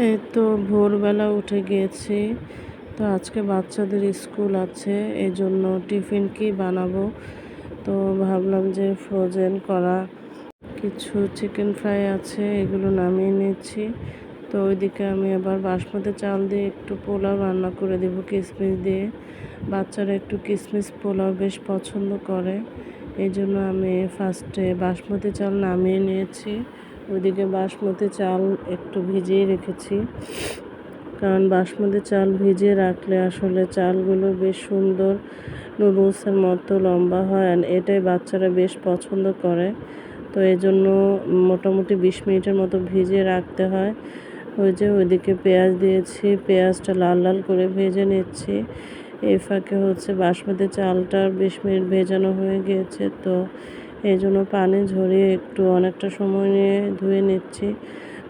এই তো ভোরবেলা উঠে গিয়েছি। তো আজকে বাচ্চাদের স্কুল আছে, এজন্য টিফিন কি বানাবো। তো ভাবলাম যে ফ্রোজেন করা কিছু চিকেন ফ্রাই আছে, এগুলো নামিয়ে নিচ্ছি। তো ওইদিকে আমি আবার বাসমতি চাল দিয়ে একটু পোলাও রান্না করে দেবো কিশমিশ দিয়ে। বাচ্চারা একটু কিশমিশ পোলাও বেশ পছন্দ করে, এই জন্য আমি ফার্স্টে বাসমতি চাল নামিয়ে নিয়েছি। ওইদিকে বাসমতি চাল একটু ভিজিয়ে রেখেছি, কারণ বাসমতি চাল ভিজিয়ে রাখলে আসলে চালগুলো বেশ সুন্দর নুডলসের মতো লম্বা হয়, আর এটাই বাচ্চারা বেশ পছন্দ করে। তো এই জন্য মোটামুটি 20 মিনিটের মতো ভিজিয়ে রাখতে হয়। ওইদিকে পেঁয়াজ দিয়েছি, পেঁয়াজটা লাল লাল করে ভেজে নিচ্ছি। এই ফাঁকে বাসমতি চালটা 20 মিনিট ভেজানো হয়ে গিয়েছে, তো এই জন্য পানি ঝরিয়ে একটু অনেকটা সময় নিয়ে ধুয়ে নিচ্ছি,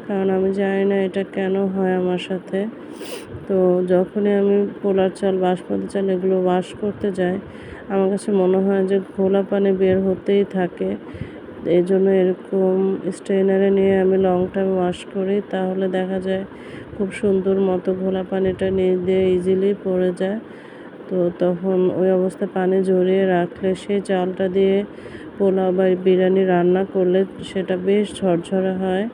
কারণ আমি জানি না এটা কেন হয় আমার সাথে। তো যখনই আমি পোলার চাল, বাসমতি চাল এগুলো ওয়াশ করতে যাই, আমার কাছে মনে হয় যে ঘোলা পানি বের হতেই থাকে। এই জন্য এরকম স্ট্রেনারে নিয়ে আমি লং টাইম ওয়াশ করি, তাহলে দেখা যায় খুব সুন্দর মতো ঘোলা পানিটা নিয়ে দিয়ে ইজিলি পড়ে যায়। তো তখন ওই অবস্থায় পানি ঝরিয়ে রাখলে সেই চালটা দিয়ে পোলাও বা বিরিয়ানি রান্না করলে সেটা বেশ ঝরঝরে হয়।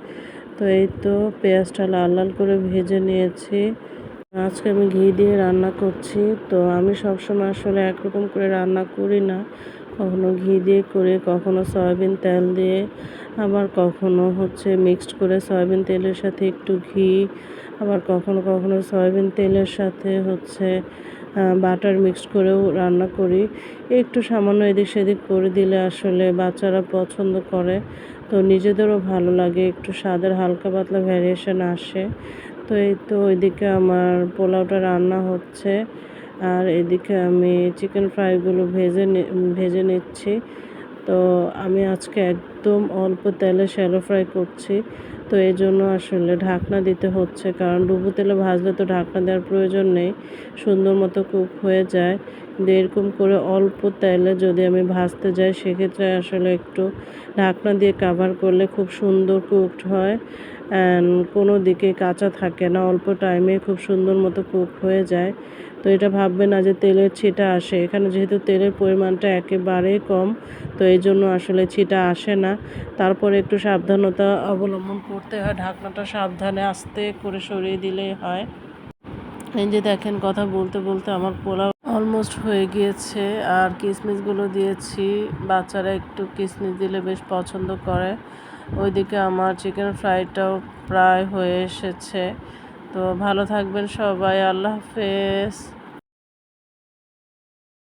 তো এই তো পেঁয়াজটা লাল লাল করে ভেজে নিয়েছি। আজকে আমি ঘি দিয়ে রান্না করছি। তো আমি সবসময় আসলে একরকম করে রান্না করি না, কখনো ঘি দিয়ে করি, কখনো সয়াবিন তেল দিয়ে, আবার কখনো মিক্সড করে সয়াবিন তেলের সাথে একটু ঘি, আবার কখনো কখনো সয়াবিন তেলের সাথে বাটার মিক্সড করেও রান্না করি। একটু সামান্য এদিক সেদিক করে দিলে আসলে বাচ্চারা পছন্দ করে, তো নিজেদেরও ভালো লাগে, একটু স্বাদের হালকা পাতলা ভ্যারিয়েশন আসে। তো এই তো ওইদিকে আমার পোলাওটা রান্না হচ্ছে, আর এদিকে আমি চিকেন ফ্রাইগুলো ভেজে নিচ্ছি। তো আমি আজকে একদম অল্প তেলে শ্যালো ফ্রাই করছি, তো এই জন্য আসলে ঢাকনা দিতে হচ্ছে, কারণ ডুবো তেলে ভাজলে তো ঢাকনা দেওয়ার প্রয়োজন নেই, সুন্দর মতো কুক হয়ে যায়। কিন্তু এরকম করে অল্প তেলে যদি আমি ভাজতে যাই, সেক্ষেত্রে আসলে একটু ঢাকনা দিয়ে কাভার করলে খুব সুন্দর কুকড হয়, কোনো দিকে কাঁচা থাকে না, অল্প টাইমে খুব সুন্দর মতো কুক হয়ে যায়। তো এটা ভাববে না যে তেলের ছিটা আসে, এখানে যেহেতু তেলের পরিমাণটা একেবারেই কম, তো এই জন্য আসলে ছিটা আসে না। তারপরে একটু সাবধানতা অবলম্বন করতে হয়, ঢাকনাটা সাবধানে আস্তে করে সরিয়ে দিলেই হয়। এই যে দেখেন, কথা বলতে বলতে আমার পোলাও অলমোস্ট হয়ে গিয়েছে, আর কিশমিশগুলো দিয়েছি, বাচ্চারা একটু কিশমিশ দিলে বেশ পছন্দ করে। ওইদিকে আমার চিকেন ফ্রাইটাও প্রায় হয়ে এসেছে। তো ভালো থাকবেন সবাই, আল্লাহ হাফেজ।